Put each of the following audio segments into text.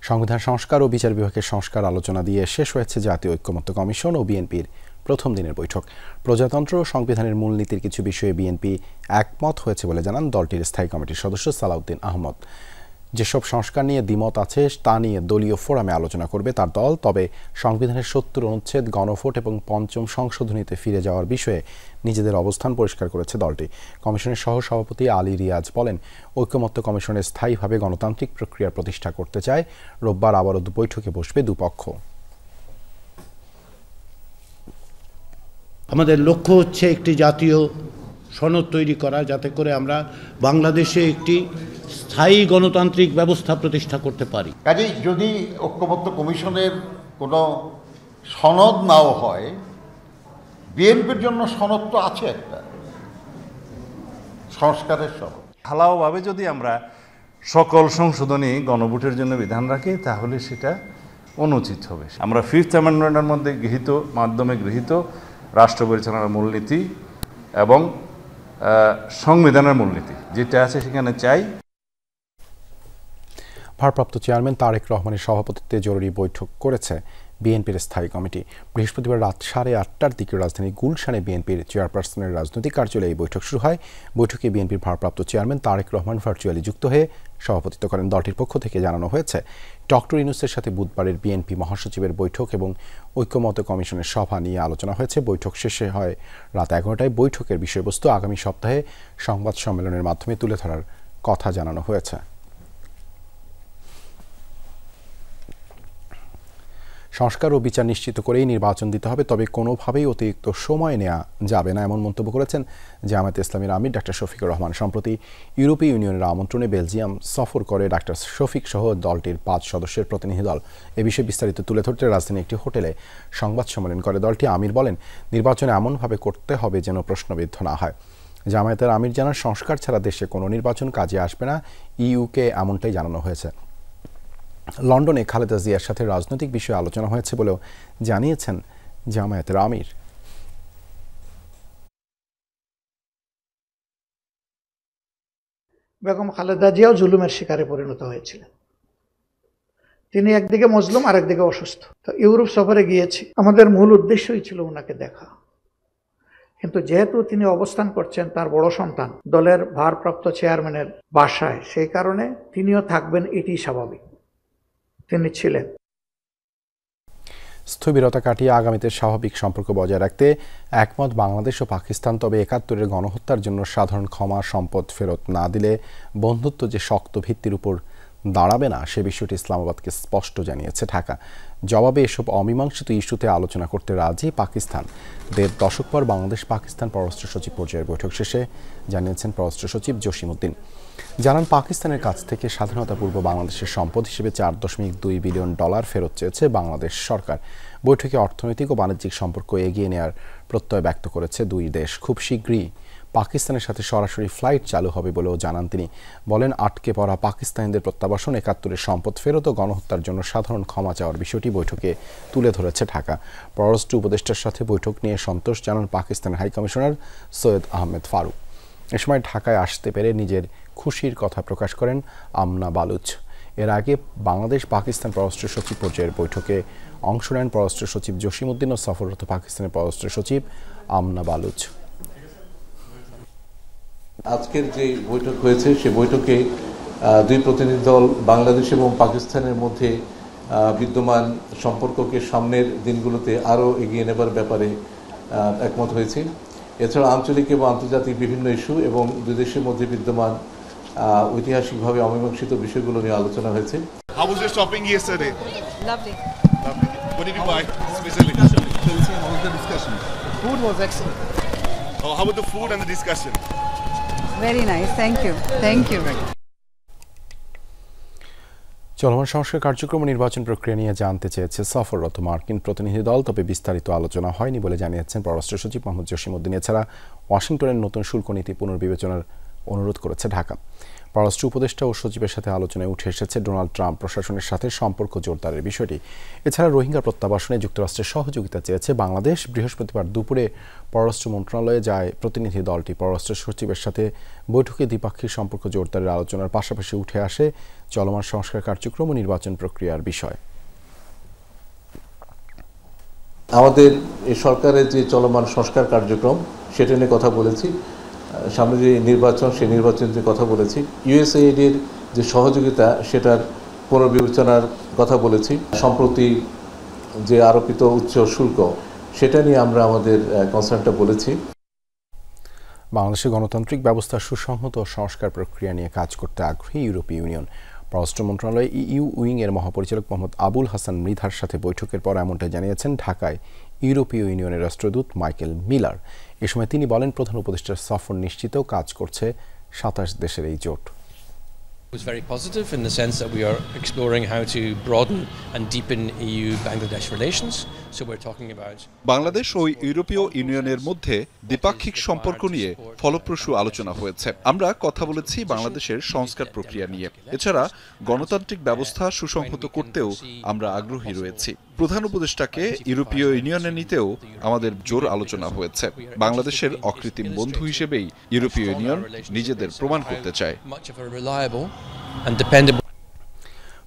সংবিধান সংস্কার ও বিচার বিভাগের সংস্কার আলোচনা দিয়ে শেষ হয়েছে জাতীয় ঐক্যমত্য কমিশন ও বিএনপির প্রথম দিনের বৈঠক। প্রজাতন্ত্র ও সংবিধানের মূলনীতির কিছু বিষয়ে বিএনপি একমত হয়েছে বলে জানান দলটির স্থায়ী কমিটির সদস্য সালাউদ্দিন আহমদ। যেসব সংস্কার নিয়ে দ্বিমত আছে তা নিয়ে দলীয় ফোরামে আলোচনা করবে তার দল। তবে সংবিধানের ৭০ অনুচ্ছেদ, গণভোট এবং পঞ্চম সংশোধনীতে ফিরে যাওয়ার বিষয়ে নিজেদের অবস্থান পরিষ্কার করেছে দলটি। কমিশনের সহ-সভাপতি আলী রিয়াজ বলেন, ঐক্যমত্য কমিশনের স্থায়ীভাবে গণতান্ত্রিক প্রক্রিয়া প্রতিষ্ঠা করতে চায়। রোববার আবারও বৈঠকে বসবে দুপক্ষ। আমাদের লক্ষ্য হচ্ছে একটি জাতীয় সনদ তৈরি করা, যাতে করে আমরা বাংলাদেশে একটি স্থায়ী গণতান্ত্রিক ব্যবস্থা প্রতিষ্ঠা করতে পারি। কাজেই যদি ঐক্যমত্য কমিশনের কোনো সনদ নাও হয়, বিএনপির জন্য সনদ তো আছে, একটা সংস্কারের সনদ। ঢালাওভাবে যদি আমরা সকল সংশোধনী গণভোটের জন্য বিধান রাখি, তাহলে সেটা অনুচিত হবে। আমরা 5th অ্যামেন্ডমেন্টের মধ্যে মাধ্যমে গৃহীত রাষ্ট্র পরিচালনার মূলনীতি এবং সংবিধানের মূলনীতি যেটা আছে সেখানে চাই। ভারপ্রাপ্ত চেয়ারম্যান তারেক রহমানের সভাপতিত্বে জরুরি বৈঠক করেছে বিএনপির স্থায়ী কমিটি। বৃহস্পতিবার রাত 8:30টার দিকে রাজধানী গুলশানে বিএনপির চেয়ারপারসনের রাজনৈতিক কার্যালয়ে এই বৈঠক শুরু হয়। বৈঠকে বিএনপির ভারপ্রাপ্ত চেয়ারম্যান তারেক রহমান ভার্চুয়ালি যুক্ত হয়ে সভাপতিত্ব করেন। দলটির পক্ষ থেকে জানানো হয়েছে, ডক্টর ইউনূসের সাথে বুধবারের বিএনপি মহাসচিবের বৈঠক এবং ঐক্যমত্য কমিশনের সভা নিয়ে আলোচনা হয়েছে। বৈঠক শেষে হয় রাত 11টায়। বৈঠকের বিষয়বস্তু আগামী সপ্তাহে সংবাদ সম্মেলনের মাধ্যমে তুলে ধরার কথা জানানো হয়েছে। সংস্কার ও বিচার নিশ্চিত করেই নির্বাচন দিতে হবে, তবে কোনোভাবেই অতিরিক্ত সময় নেওয়া যাবে না, এমন মন্তব্য করেছেন জামায়াতে ইসলামীর আমির ডাক্তার শফিকুর রহমান। সম্প্রতি ইউরোপীয় ইউনিয়নের আমন্ত্রণে বেলজিয়াম সফর করে ডাক্তার শফিক সহ দলটির 5 সদস্যের প্রতিনিধি দল। এ বিষয়ে বিস্তারিত তুলে ধরতে রাজধানীর একটি হোটেলে সংবাদ সম্মেলন করে দলটি। আমির বলেন, নির্বাচন এমনভাবে করতে হবে যেন প্রশ্নবিদ্ধ না হয়। জামায়াতের আমির জানান, সংস্কার ছাড়া দেশে কোনো নির্বাচন কাজে আসবে না। ইউকে এমনটাই জানানো হয়েছে। লন্ডনে খালেদা জিয়ার সাথে রাজনৈতিক বিষয়ে আলোচনা হয়েছে বলেও জানিয়েছেন জামায়াতের আমির। বেগম খালেদা জিয়াও জুলুমের শিকারে পরিণত হয়েছিলেন। তিনি একদিকে মজলুম, আরেকদিকে অসুস্থ। তো ইউরোপ সফরে গিয়েছি, আমাদের মূল উদ্দেশ্যই ছিল ওনাকে দেখা। কিন্তু যেহেতু তিনি অবস্থান করছেন তার বড় সন্তান দলের ভারপ্রাপ্ত চেয়ারম্যানের বাসায়, সেই কারণে তিনিও থাকবেন, এটি স্বাভাবিক। তিনি ছিলেন। স্থবিরতা কাটিয়ে আগামীতে স্বাভাবিক সম্পর্ক বজায় রাখতে একমত বাংলাদেশ ও পাকিস্তান। তবে ৭১-এর গণহত্যার জন্য সাধারণ ক্ষমা, সম্পদ ফেরত না দিলে বন্ধুত্ব যে শক্ত ভিত্তির উপর দাঁড়াবে না, সে বিষয়টি ইসলামাবাদকে স্পষ্ট জানিয়েছে ঢাকা। জবাবে এসব অমীমাংসিত ইস্যুতে আলোচনা করতে রাজি পাকিস্তান। ১.৫ দশক পর বাংলাদেশ পাকিস্তান পররাষ্ট্র সচিব পর্যায়ের বৈঠক শেষে জানিয়েছেন পররাষ্ট্র সচিব জসিমউদ্দিন। জানান, পাকিস্তানের কাছ থেকে স্বাধীনতাপূর্ব বাংলাদেশের সম্পদ হিসেবে $4.2 বিলিয়ন ফেরত চেয়েছে বাংলাদেশ সরকার। বৈঠকে অর্থনৈতিক ও বাণিজ্যিক সম্পর্ক এগিয়ে নেওয়ার প্রত্যয় ব্যক্ত করেছে দুই দেশ। খুব শীঘ্রই পাকিস্তানের সাথে সরাসরি ফ্লাইট চালু হবে বলেও জানান তিনি। বলেন, আটকে পড়া পাকিস্তানিদের প্রত্যাবাসন, ৭১-এর সম্পদ ফেরত ও গণহত্যার জন্য সাধারণ ক্ষমা চাওয়ার বিষয়টি বৈঠকে তুলে ধরেছে ঢাকা। পররাষ্ট্র উপদেষ্টার সাথে বৈঠক নিয়ে সন্তোষ জানান পাকিস্তানের হাইকমিশনার সৈয়দ আহমেদ ফারুক। এ সময় ঢাকায় আসতে পেরে নিজের খুশির কথা প্রকাশ করেন আমনা বালুচ। এর আগে বাংলাদেশ পাকিস্তান পররাষ্ট্র সচিব পর্যায়ের বৈঠকে অংশ নেন পররাষ্ট্র সচিব জসিমউদ্দিন ও সফররত পাকিস্তানের পররাষ্ট্র সচিব আমনা বালুচ। আজকের যে বৈঠক হয়েছে সে বৈঠকে দুই প্রতিনিধি দল বাংলাদেশ এবং পাকিস্তানের মধ্যে বিদ্যমান সম্পর্ককে সামনের দিনগুলোতে আরও এগিয়ে নেবার ব্যাপারে একমত হয়েছে। এছাড়া আঞ্চলিক এবং আন্তর্জাতিক বিভিন্ন ইস্যু এবং দুই দেশের মধ্যে বিদ্যমান ঐতিহাসিকভাবে অমীমাংসিত বিষয়গুলো নিয়ে আলোচনা হয়েছে। How was your shopping yesterday? Lovely. Lovely. What did you buy specially? How was the discussion? The food was excellent. Oh, how about the food and the discussion? Very nice. Thank you. Thank you. চলমান সংস্কার কার্যক্রম নির্বাচন প্রক্রিয়া নিয়ে জানতে চেয়েছে সফররত মার্কিন প্রতিনিধি দল। তবে বিস্তারিত আলোচনা হয়নি বলে জানিয়েছেন পররাষ্ট্র সচিব মোহাম্মদ জসিমউদ্দিন। এছাড়া ওয়াশিংটনের নতুন শুল্ক নীতি পুনর্বিবেচনার অনুরোধ করেছে ঢাকা। পররাষ্ট্র উপদেষ্টা ও সচিবের সাথে আলোচনায় উঠে এসেছে ডোনাল্ড ট্রাম্প প্রশাসনের সাথে সম্পর্ক জোরদারের বিষয়টি। এছাড়া রোহিঙ্গা প্রত্যাবাসনে যুক্তরাষ্ট্রের সহযোগিতা চেয়েছে বাংলাদেশ। বৃহস্পতিবার দুপুরে পররাষ্ট্র মন্ত্রণালয়ে যায় প্রতিনিধি দলটি। পররাষ্ট্র সচিবের সাথে বৈঠকে দ্বিপাক্ষিক সম্পর্ক জোরদারের আলোচনার পাশাপাশি উঠে আসে চলমান সংস্কার কার্যক্রম ও নির্বাচন প্রক্রিয়ার বিষয়। আমাদের এই সরকারের যে চলমান সংস্কার কার্যক্রম সেটা নিয়ে কথা বলেছি, সামনে যে নির্বাচন সেই নির্বাচনের যে কথা বলেছি, ইউএসএইডের যে সহযোগিতা সেটার পুনর্বিবেচনার কথা বলেছি, সম্প্রতি যে আরোপিত উচ্চ শুল্ক সেটা নিয়ে আমরা আমাদের কনসার্নটা বলেছি। বাংলাদেশের গণতান্ত্রিক ব্যবস্থার সুসংহত সংস্কার প্রক্রিয়া নিয়ে কাজ করতে আগ্রহী ইউরোপীয় ইউনিয়ন। পররাষ্ট্র মন্ত্রণালয়ে ইইউ উইং এর মহাপরিচালক মোহাম্মদ আবুল হাসান মৃধার সাথে বৈঠকের পর এমনটা জানিয়েছেন ঢাকায় ইউরোপীয় ইউনিয়নের রাষ্ট্রদূত মাইকেল মিলার। এ সময় তিনি বলেন, প্রধান উপদেষ্টার সফর নিশ্চিত কাজ করছে 27 দেশের এই জোট। It was very positive in the sense that we are exploring how to broaden and deepen EU-Bangladesh relations. So we're talking about Bangladesh ও ইউরোপীয় ইউনিয়নের মধ্যে দ্বিপাক্ষিক সম্পর্ক নিয়ে ফলপ্রসূ আলোচনা হয়েছে। আমরা কথা বলেছি বাংলাদেশের সংস্কার প্রক্রিয়া নিয়ে। এছাড়া গণতান্ত্রিক ব্যবস্থা সুসংহত করতেও আমরা আগ্রহী রয়েছি। প্রধান উপদেষ্টাকে ইউরোপীয় ইউনিয়নে নিতেও আমাদের জোর আলোচনা হয়েছে। বাংলাদেশের অকৃত্রিম বন্ধু হিসেবেই ইউরোপীয় ইউনিয়ন নিজেদের প্রমাণ করতে চায়।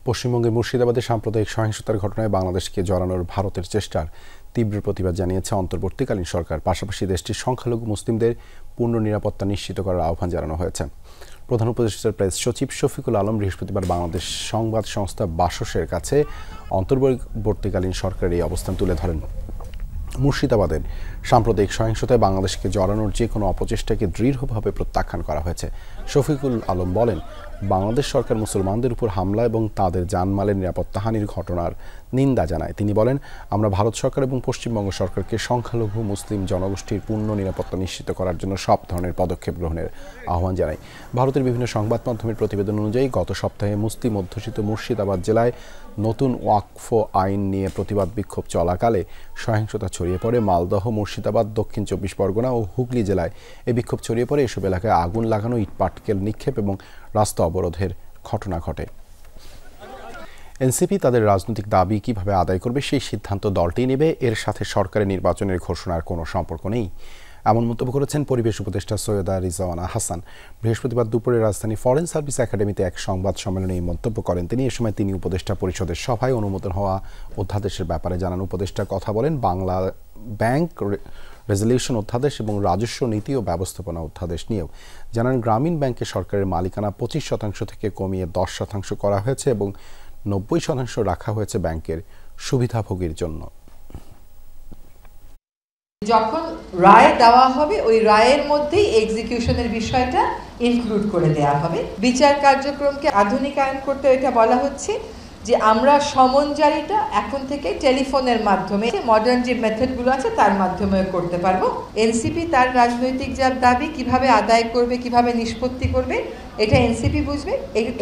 পশ্চিমবঙ্গের মুর্শিদাবাদে সাম্প্রদায়িক সহিংসতার ঘটনায় বাংলাদেশকে জড়ানোর ভারতের চেষ্টার তীব্র প্রতিবাদ জানিয়েছে অন্তর্বর্তীকালীন সরকার। পাশাপাশি দেশটির সংখ্যালঘু মুসলিমদের পূর্ণ নিরাপত্তা নিশ্চিত করার আহ্বান জানানো হয়েছে। প্রধান উপদেষ্টার প্রেস সচিব শফিকুল আলম বৃহস্পতিবার বাংলাদেশ সংবাদ সংস্থা বাসসের কাছে অন্তর্বর্তীকালীন সরকারের এই অবস্থান তুলে ধরেন। মুর্শিদাবাদের সাম্প্রদায়িক সহিংসতায় বাংলাদেশকে জড়ানোর যে কোনো অপচেষ্টাকে দৃঢ়ভাবে প্রত্যাখ্যান করা হয়েছে। শফিকুল আলম বলেন, বাংলাদেশ সরকার মুসলমানদের উপর হামলা এবং তাদের জানমালের নিরাপত্তাহানির ঘটনার নিন্দা জানায়। তিনি বলেন, আমরা ভারত সরকার এবং পশ্চিমবঙ্গ সরকারকে সংখ্যালঘু মুসলিম জনগোষ্ঠীর পূর্ণ নিরাপত্তা নিশ্চিত করার জন্য সব ধরনের পদক্ষেপ গ্রহণের আহ্বান জানাই। ভারতের বিভিন্ন সংবাদ মাধ্যমের প্রতিবেদন অনুযায়ী গত সপ্তাহে মুসলিম অধ্যুষিত মুর্শিদাবাদ জেলায় নতুন ওয়াকফ আইন নিয়ে প্রতিবাদ বিক্ষোভ চলাকালে সহিংসতা ছড়িয়ে পড়ে। মালদহ, মুর্শিদাবাদ, দক্ষিণ 24 পরগনা ও হুগলি জেলায় এই বিক্ষোভ ছড়িয়ে পড়ে। এসব এলাকায় আগুন লাগানো, ইটপাটকেল নিক্ষেপ এবং রাস্তা অবরোধের ঘটনা ঘটে। এনসিপি তাদের রাজনৈতিক দাবি কিভাবে আদায় করবে সেই সিদ্ধান্ত দলটি নেবে। এর সাথে সরকারের নির্বাচনের ঘোষণার কোনো সম্পর্ক নেই, এমন মন্তব্য করেছেন পরিবেশ উপদেষ্টা সৈয়দা রিজওয়ানা হাসান। বৃহস্পতিবার দুপুরে রাজধানী ফরেন সার্ভিস একাডেমিতে এক সংবাদ সম্মেলনে এই মন্তব্য করেন তিনি। এ সময় তিনি উপদেষ্টা পরিষদের সভায় অনুমোদন হওয়া অধ্যাদেশের ব্যাপারে জানান। উপদেষ্টা কথা বলেন বাংলা ব্যাংক রেজলিউশন অধ্যাদেশ এবং রাজস্ব নীতি ও ব্যবস্থাপনা অধ্যাদেশ নিয়েও। জানান, গ্রামীণ ব্যাংকে সরকারের মালিকানা 25% থেকে কমিয়ে 10% করা হয়েছে এবং 90% রাখা হয়েছে ব্যাংকের সুবিধাভোগীর জন্য। যখন রায় দেওয়া হবে ওই রায়ের মধ্যেই এক্সিকিউশনের বিষয়টা ইনক্লুড করে দেওয়া হবে। বিচার কার্যক্রমকে আধুনিকায়ন করতে এটা বলা হচ্ছে যে আমরা সমন জারিটা এখন থেকে টেলিফোনের মাধ্যমে, মডার্ন যে মেথডগুলো আছে তার মাধ্যমে করতে পারবো। এনসিপি তার রাজনৈতিক যার দাবি কিভাবে আদায় করবে, কিভাবে নিষ্পত্তি করবে, এটা এনসিপি বুঝবে।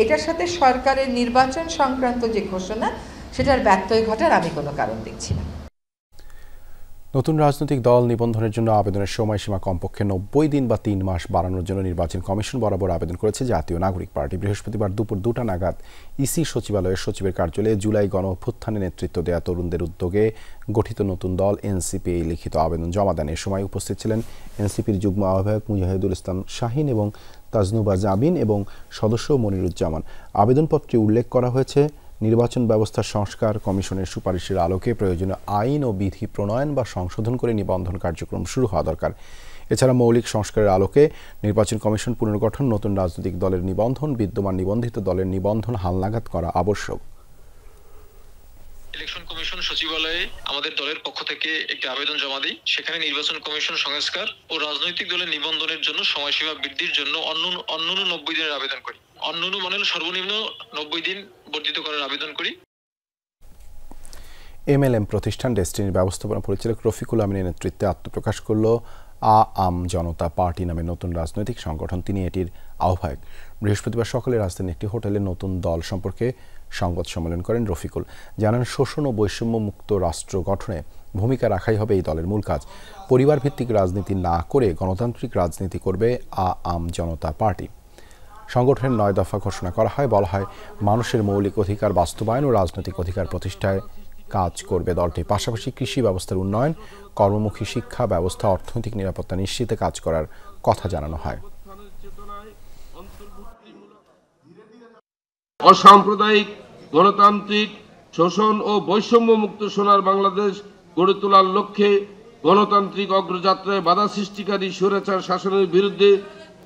এটার সাথে সরকারের নির্বাচন সংক্রান্ত যে ঘোষণা সেটার ব্যত্যয় ঘটার আমি কোনো কারণ দেখছি না। নতুন রাজনৈতিক দল নিবন্ধনের জন্য আবেদনের সময়সীমা কমপক্ষে 90 দিন বা 3 মাস বাড়ানোর জন্য নির্বাচন কমিশন বরাবর আবেদন করেছে জাতীয় নাগরিক পার্টি। বৃহস্পতিবার দুপুর 2টা নাগাদ ইসি সচিবালয়ের সচিবের কার্যালয়ে জুলাই গণ অভ্যুত্থানে নেতৃত্ব দেয়া তরুণদের উদ্যোগে গঠিত নতুন দল এনসিপি এই লিখিত আবেদন জমা দেন। এ সময় উপস্থিত ছিলেন এনসিপির যুগ্ম আহ্বায়ক মুজাহিদুল ইসলাম শাহিন এবং তাজনুবা জাবিন এবং সদস্য মনিরুজ্জামান। আবেদনপত্রে উল্লেখ করা হয়েছে, নির্বাচন ব্যবস্থা সংস্কার কমিশনের সুপারিশের আলোকে প্রয়োজনীয় আইন ও বিধি প্রণয়ন বা সংশোধন করে নিবন্ধন কার্যক্রম শুরু হওয়া দরকার। এছাড়া মৌলিক সংস্কারের আলোকে নির্বাচন কমিশন পুনর্গঠন, নতুন রাজনৈতিক দলের নিবন্ধন, বিদ্যমান নিবন্ধিত দলের নিবন্ধন হালনাগাদ করা আবশ্যক। ইলেকশন কমিশন সচিবালয়ে আমাদের দলের পক্ষ থেকে একটি আবেদন জমা দিই। সেখানে নির্বাচন কমিশন সংস্কার ও রাজনৈতিক দলের নিবন্ধনের জন্য সময়সীমা বৃদ্ধির জন্য অন্যান্য 90 দিনের আবেদন করি। অন্যান্য মানে সর্বনিম্ন 90 দিন বর্ধিত করার আবেদন করি। এমএলএম প্রতিষ্ঠান ডেস্টিনির ব্যবস্থাপনা পরিচালক রফিকুল আমিনের নেতৃত্বে আত্মপ্রকাশ করল আম জনতা পার্টি নামে নতুন রাজনৈতিক সংগঠন। তিনি এটির আহ্বায়ক। বৃহস্পতিবার সকালে রাজধানীর একটি হোটেলে নতুন দল সম্পর্কে সংবাদ সম্মেলন করেন রফিকুল। জানান, শোষণ ও বৈষম্য মুক্ত রাষ্ট্র গঠনে ভূমিকা রাখাই হবে এই দলের মূল কাজ। পরিবার ভিত্তিক রাজনীতি না করে গণতান্ত্রিক রাজনীতি করবে আম জনতা পার্টি। সংগঠনের 9 দফা ঘোষণা করা হয়। বলা হয়, মানুষের মৌলিক অধিকার বাস্তবায়ন ও রাজনৈতিক অধিকার প্রতিষ্ঠায় কাজ করবে দলটি। পাশাপাশি কৃষি ব্যবস্থার উন্নয়ন, কর্মমুখী শিক্ষা ব্যবস্থা, অর্থনৈতিক নিরাপত্তা নিশ্চিতে কাজ করার কথা জানানো হয়। অসাম্প্রদায়িক, গণতান্ত্রিক, শোষণ ও বৈষম্য মুক্ত সোনার বাংলাদেশ গড়ে তোলার লক্ষ্যে গণতান্ত্রিক অগ্রযাত্রায় বাধা সৃষ্টিকারী স্বৈরাচার শাসনের বিরুদ্ধে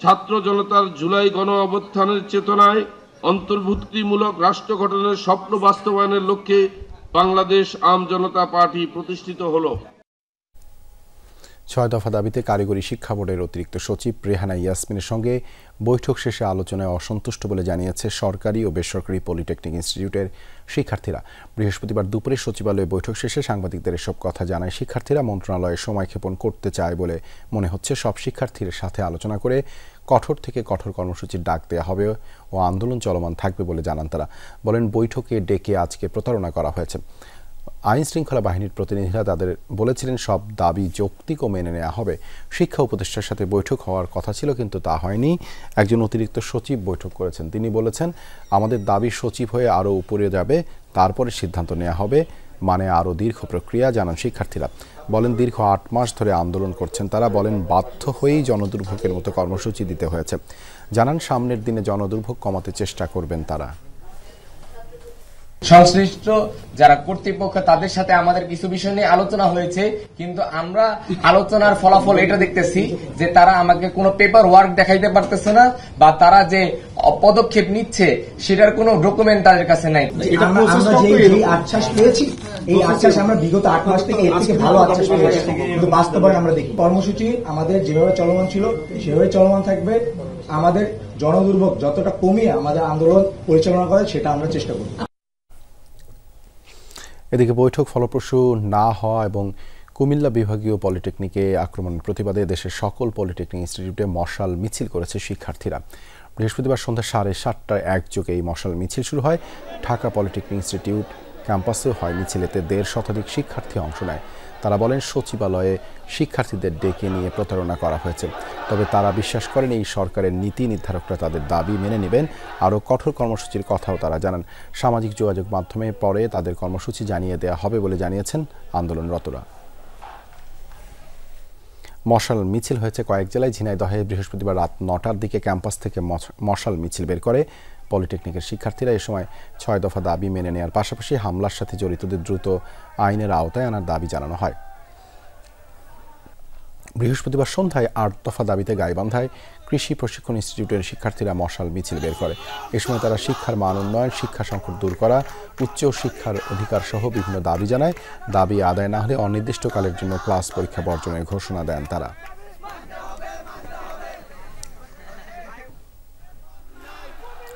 ছাত্র জনতার জুলাই গণ অভ্যুত্থানের চেতনায় অন্তর্ভুক্তিমূলক রাষ্ট্র গঠনের স্বপ্ন বাস্তবায়নের লক্ষ্যে বাংলাদেশ আম জনতা পার্টি প্রতিষ্ঠিত হলো। 6 দফা দাবিতে কারিগরি শিক্ষা বোর্ডের অতিরিক্ত সচিব রেহানা ইয়াসমিনের সঙ্গে বৈঠক শেষে আলোচনায় অসন্তুষ্ট বলে জানিয়েছে সরকারি ও বেসরকারি পলিটেকনিক ইনস্টিটিউটের শিক্ষার্থীরা। বৃহস্পতিবার দুপুরে সচিবালয়ে বৈঠক শেষে সাংবাদিকদের এসব কথা জানায় শিক্ষার্থীরা। মন্ত্রণালয়ে সময়ক্ষেপণ করতে চায় বলে মনে হচ্ছে। সব শিক্ষার্থীর সাথে আলোচনা করে কঠোর থেকে কঠোর কর্মসূচির ডাক দেওয়া হবে ও আন্দোলন চলমান থাকবে বলে জানান তারা। বলেন, বৈঠকে ডেকে আজকে প্রতারণা করা হয়েছে। আইন শৃঙ্খলা বাহিনীর প্রতিনিধিরা তাদের বলেছিলেন সব দাবি যৌক্তিক ও মেনে নেওয়া হবে। শিক্ষা উপদেষ্টার সাথে বৈঠক হওয়ার কথা ছিল, কিন্তু তা হয়নি। একজন অতিরিক্ত সচিব বৈঠক করেছেন। তিনি বলেছেন, আমাদের দাবি সচিব হয়ে আরও উপরে যাবে, তারপরে সিদ্ধান্ত নেওয়া হবে, মানে আরও দীর্ঘ প্রক্রিয়া, জানান শিক্ষার্থীরা। বলেন, দীর্ঘ 8 মাস ধরে আন্দোলন করছেন তারা। বলেন, বাধ্য হয়েই জনদুর্ভোগের মতো কর্মসূচি দিতে হয়েছে। জানান, সামনের দিনে জনদুর্ভোগ কমাতে চেষ্টা করবেন তারা। সংশ্লিষ্ট যারা কর্তৃপক্ষ তাদের সাথে আমাদের কিছু বিষয় নিয়ে আলোচনা হয়েছে, কিন্তু আমরা আলোচনার ফলাফল এটা দেখতেছি যে তারা আমাকে কোনো পেপার ওয়ার্ক দেখাইতে পারতেছে না, বা তারা যে পদক্ষেপ নিচ্ছে সেটার কোনো ডকুমেন্ট তাদের কাছে নাই। আমরা যে আশ্বাস পেয়েছি, এই আশ্বাস আমরা বিগত 8 মাস থেকে এর থেকে ভালো আশ্বাস পেয়েছি, কিন্তু বাস্তবায়ন আমরা দেখি। কর্মসূচি আমাদের যেভাবে চলমান ছিল সেভাবে চলমান থাকবে। আমাদের জনদুর্ভোগ যতটা কমিয়ে আমাদের আন্দোলন পরিচালনা করে সেটা আমরা চেষ্টা করব। এদিকে বৈঠক ফলপ্রসূ না হওয়া এবং কুমিল্লা বিভাগীয় পলিটেকনিকে আক্রমণের প্রতিবাদে দেশের সকল পলিটেকনিক ইনস্টিটিউটে মশাল মিছিল করেছে শিক্ষার্থীরা। বৃহস্পতিবার সন্ধ্যা 7:30টায় একযোগে এই মশাল মিছিল শুরু হয়। ঢাকা পলিটেকনিক ইনস্টিটিউট ক্যাম্পাসেও হয় মিছিলেতে 1.5 শতাধিক শিক্ষার্থী অংশ নেয়। তারা বলেন, সচিবালয়ে শিক্ষার্থীদের ডেকে নিয়ে প্রতারণা করা হয়েছে। তবে তারা বিশ্বাস করেন এই সরকারের নীতি নির্ধারকরা তাদের দাবি মেনে নেবেন। আরও কঠোর কর্মসূচির কথাও তারা জানান। সামাজিক যোগাযোগ মাধ্যমে পরে তাদের কর্মসূচি জানিয়ে দেওয়া হবে বলে জানিয়েছেন আন্দোলনরতরা। মশাল মিছিল হয়েছে কয়েক জেলায়। ঝিনাইদহে বৃহস্পতিবার রাত 9টার দিকে ক্যাম্পাস থেকে মশাল মিছিল বের করে পলিটেকনিকের শিক্ষার্থীরা। এ সময় 6 দফা দাবি মেনে নেওয়ার পাশাপাশি হামলার সাথে জড়িতদের দ্রুত আইনের আওতায় আনার দাবি জানানো হয়। বৃহস্পতিবার সন্ধ্যায় 8 দফা দাবিতে গাইবান্ধায় কৃষি প্রশিক্ষণ ইনস্টিটিউটের শিক্ষার্থীরা মশাল মিছিল বের করে। এ সময় তারা শিক্ষার মান উন্নয়ন, শিক্ষা সংকট দূর করা, উচ্চ শিক্ষার অধিকার সহ বিভিন্ন দাবি জানায়। দাবি আদায় না হলে অনির্দিষ্টকালের জন্য ক্লাস পরীক্ষা বর্জনের ঘোষণা দেন তারা।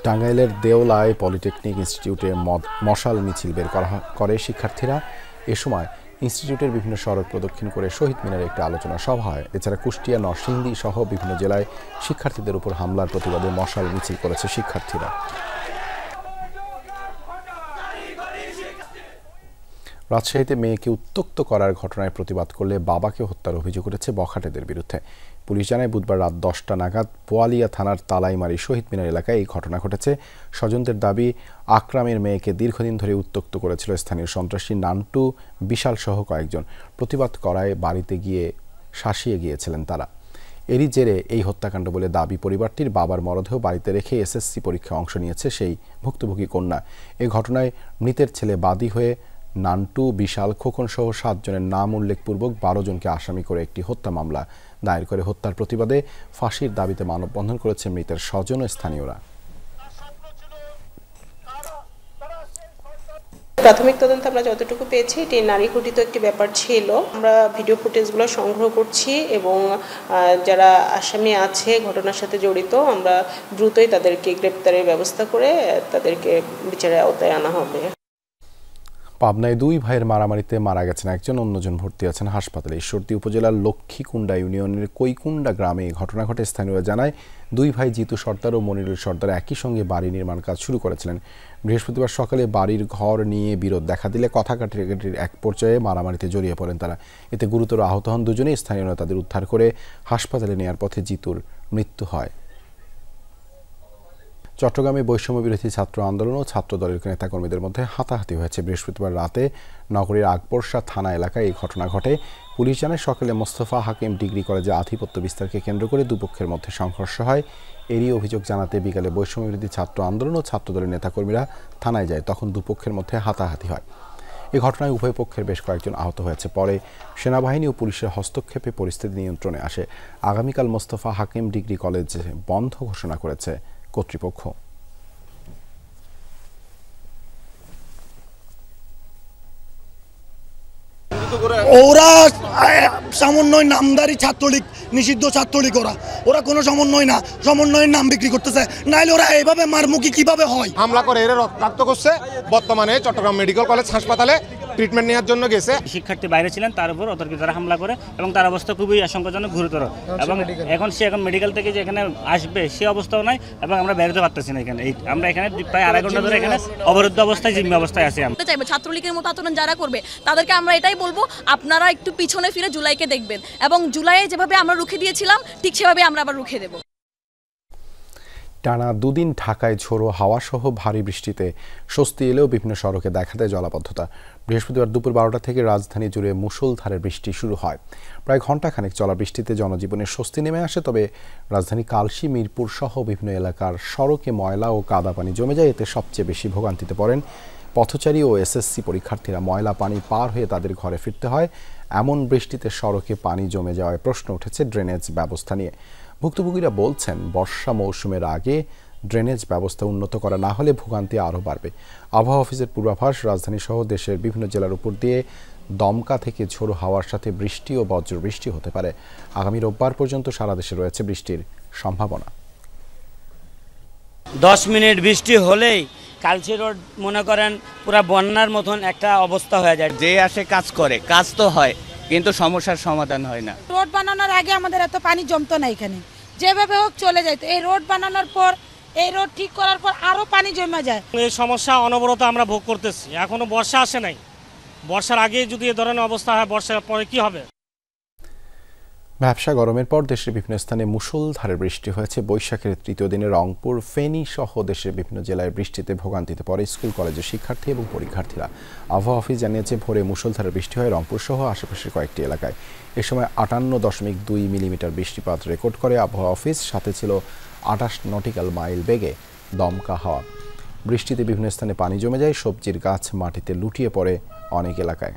টাঙ্গাইলের দেওলায় পলিটেকনিক ইনস্টিটিউটে মশাল মিছিল বের করে শিক্ষার্থীরা। এ সময় ইনস্টিটিউটের বিভিন্ন সড়ক প্রদক্ষিণ করে শহীদ মিনারে একটি আলোচনা সভা হয়। এছাড়া কুষ্টিয়া, নরসিংদী সহ বিভিন্ন জেলায় শিক্ষার্থীদের উপর হামলার প্রতিবাদে মশাল মিছিল করেছে শিক্ষার্থীরা। রাজশাহীতে মেয়েকে উত্ত্যক্ত করার ঘটনায় প্রতিবাদ করলে বাবাকে হত্যার অভিযোগ উঠেছে বখাটেদের বিরুদ্ধে। পুলিশ জানায়, বুধবার রাত 10টা নাগাদ বোয়ালিয়া থানার তালাইমারি শহীদ মিনার এলাকায় এই ঘটনা ঘটেছে। স্বজনদের দাবি, আকরামের মেয়েকে দীর্ঘদিন ধরে উত্ত্যক্ত করেছিল স্থানীয় সন্ত্রাসী নান্টু বিশাল সহ কয়েকজন। প্রতিবাদ করায় বাড়িতে গিয়ে শাসিয়ে গিয়েছিলেন তারা। এরই জেরে এই হত্যাকাণ্ড বলে দাবি পরিবারটির। বাবার মরদেহ বাড়িতে রেখে এসএসসি পরীক্ষায় অংশ নিয়েছে সেই ভুক্তভোগী কন্যা। এ ঘটনায় মৃতের ছেলে বাদী হয়ে নান্টু, বিশাল, খোকন সহ 7 জনের নাম উল্লেখপূর্বক 12 জনকে আসামি করে একটি হত্যা মামলা দায়ের করে হত্যার প্রতিবাদে ফাঁসির দাবিতে মানববন্ধন করেছে মৃতের স্বজন ও স্থানীয়রা। প্রাথমিক তদন্তে আমরা যতটুকু পেয়েছি এটি নারী ঘটিত একটি ব্যাপার ছিল। আমরা ভিডিও ফুটেজগুলো সংগ্রহ করছি এবং যারা আসামি আছে ঘটনার সাথে জড়িত আমরা দ্রুতই তাদেরকে গ্রেপ্তারের ব্যবস্থা করে তাদেরকে বিচারের আওতায় আনা হবে। পাবনায় 2 ভাইয়ের মারামারিতে মারা গেছেন একজন, অন্যজন ভর্তি আছেন হাসপাতালে। ঈশ্বরদী উপজেলার লক্ষ্মীকুণ্ডা ইউনিয়নের কৈকুণ্ডা গ্রামে এই ঘটনা ঘটে। স্থানীয়রা জানায়, 2 ভাই জিতু সর্দার ও মনিরুল সর্দার একই সঙ্গে বাড়ি নির্মাণ কাজ শুরু করেছিলেন। বৃহস্পতিবার সকালে বাড়ির ঘর নিয়ে বিরোধ দেখা দিলে কথা কাটাকাটির এক পর্যায়ে মারামারিতে জড়িয়ে পড়েন তারা। এতে গুরুতর আহত হন দুজনেই। স্থানীয়রা তাদের উদ্ধার করে হাসপাতালে নেওয়ার পথে জিতুর মৃত্যু হয়। চট্টগ্রামে বৈষম্য বিরোধী ছাত্র আন্দোলন ও ছাত্র দলের নেতাকর্মীদের মধ্যে হাতাহাতি হয়েছে। বৃহস্পতিবার রাতে নগরীর আকবরশাহ থানা এলাকায় এই ঘটনা ঘটে। পুলিশ জানায় সকালে মোস্তফা হাকিম ডিগ্রি কলেজে আধিপত্য বিস্তারকে কেন্দ্র করে দুপক্ষের মধ্যে সংঘর্ষ হয়। এরই অভিযোগ জানাতে বিকালে বৈষম্য বিরোধী ছাত্র আন্দোলন ও ছাত্র দলের নেতাকর্মীরা থানায় যায়। তখন দুপক্ষের মধ্যে হাতাহাতি হয়। এই ঘটনায় উভয় পক্ষের বেশ কয়েকজন আহত হয়েছে। পরে সেনাবাহিনী ও পুলিশের হস্তক্ষেপে পরিস্থিতি নিয়ন্ত্রণে আসে। আগামীকাল মোস্তফা হাকিম ডিগ্রি কলেজ বন্ধ ঘোষণা করেছে কর্তৃপক্ষ। ওরা সমন্বয় নামদারি ছাত্রলীগ, নিষিদ্ধ ছাত্রলীগ, ওরা কোনো সমন্বয় না, সমন্বয়ের নাম বিক্রি করতেছে। নাইলে ওরা এইভাবে মারমুখী কিভাবে হয়? হামলা করে এরা রক্তাক্ত করছে। বর্তমানে চট্টগ্রাম মেডিকেল কলেজ হাসপাতালে ট্রিটমেন্ট নেওয়ার জন্য গেছে। শিক্ষার্থী বাইরে ছিলেন, তার উপর অতর্কিত তারা হামলা করে এবং তার অবস্থা খুবই আশঙ্কাজনক, গুরুতর। এবং এখন সে মেডিকেল থেকে যে এখানে আসবে সে অবস্থাও নাই এবং আমরা বেরোতে পারতেছি না। এখানে আমরা এখানে প্রায় আড়াই ঘন্টা ধরে এখানে অবরুদ্ধ অবস্থায়, জিম্মি অবস্থায় আছি। আমরা চাইবো ছাত্রলীগের মতো আন্দোলন যারা করবে তাদেরকে আমরা এটাই বলবো, আপনারা একটু পিছনে ফিরে জুলাইকে দেখবেন এবং জুলাইয়ে যেভাবে আমরা রুখে দিয়েছিলাম ঠিক সেভাবে আমরা আবার রুখে দেব। টানা দুদিন ঢাকায় ঝোড়ো হাওয়া সহ ভারী বৃষ্টিতে স্বস্তি এলেও বিভিন্ন সড়কে দেখা দেয় জলাবদ্ধতা। বৃহস্পতিবার দুপুর 12টা থেকে রাজধানী জুড়ে মুষলধারে বৃষ্টি শুরু হয়। প্রায় ঘণ্টাখানেক চলা বৃষ্টিতে জনজীবনের স্বস্তি নেমে আসে। তবে রাজধানী কালশী, মিরপুর সহ বিভিন্ন এলাকার সড়কে ময়লা ও কাদা পানি জমে যায়। এতে সবচেয়ে বেশি ভোগান্তিতে পড়েন পথচারী ও এসএসসি পরীক্ষার্থীরা। ময়লা পানি পার হয়ে তাদের ঘরে ফিরতে হয়। এমন বৃষ্টিতে সড়কে পানি জমে যাওয়ায় প্রশ্ন উঠেছে ড্রেনেজ ব্যবস্থা নিয়ে। ভুক্তভোগীরা বলছেন, বর্ষা মৌসুমের আগে ড্রেনেজ ব্যবস্থা উন্নত করা না হলে ভোগান্তি আরও বাড়বে। আবহাওয়া অফিসের পূর্বাভাস, রাজধানী সহ দেশের বিভিন্ন জেলার উপর দিয়ে দমকা থেকে ঝোড়ো হাওয়ার সাথে বৃষ্টি ও বজ্রবৃষ্টি হতে পারে। আগামী রোববার পর্যন্ত সারা দেশে রয়েছে বৃষ্টির সম্ভাবনা। 10 মিনিট বৃষ্টি হলেই কালচি রোড মনে করেন পুরা বন্যার মতন একটা অবস্থা হয়ে যায়। যে আসে কাজ করে, কাজ তো হয় কিন্তু সমস্যার সমাধান হয় না। রোড বানানোর আগে আমাদের এত পানি জমতো না, এখানে যেভাবে হোক চলে যায়। এই রোড বানানোর পর, এই রোড ঠিক করার পর আরো পানি জমে যায়। এই সমস্যা অনবরত আমরা ভোগ করতেছি। এখনো বর্ষা আসে নাই। বর্ষার আগে যদি এ ধরনের অবস্থা হয়, বর্ষার পরে কি হবে? ব্যবসা গরমের পর দেশের বিভিন্ন স্থানে মুষলধারে বৃষ্টি হয়েছে। বৈশাখের তৃতীয় দিনে রংপুর, ফেনী সহ দেশের বিভিন্ন জেলায় বৃষ্টিতে ভোগান্তিতে পড়ে স্কুল কলেজের শিক্ষার্থী এবং পরীক্ষার্থীরা। আবহাওয়া অফিস জানিয়েছে, ভোরে মুষলধারে বৃষ্টি হয় রংপুর সহ আশেপাশের কয়েকটি এলাকায়। এ সময় 58.2 মিলিমিটার বৃষ্টিপাত রেকর্ড করে আবহাওয়া অফিস। সাথে ছিল 28 নটিক্যাল মাইল বেগে দমকা হাওয়া। বৃষ্টিতে বিভিন্ন স্থানে পানি জমে যায়। সবজির গাছ মাটিতে লুটিয়ে পড়ে অনেক এলাকায়।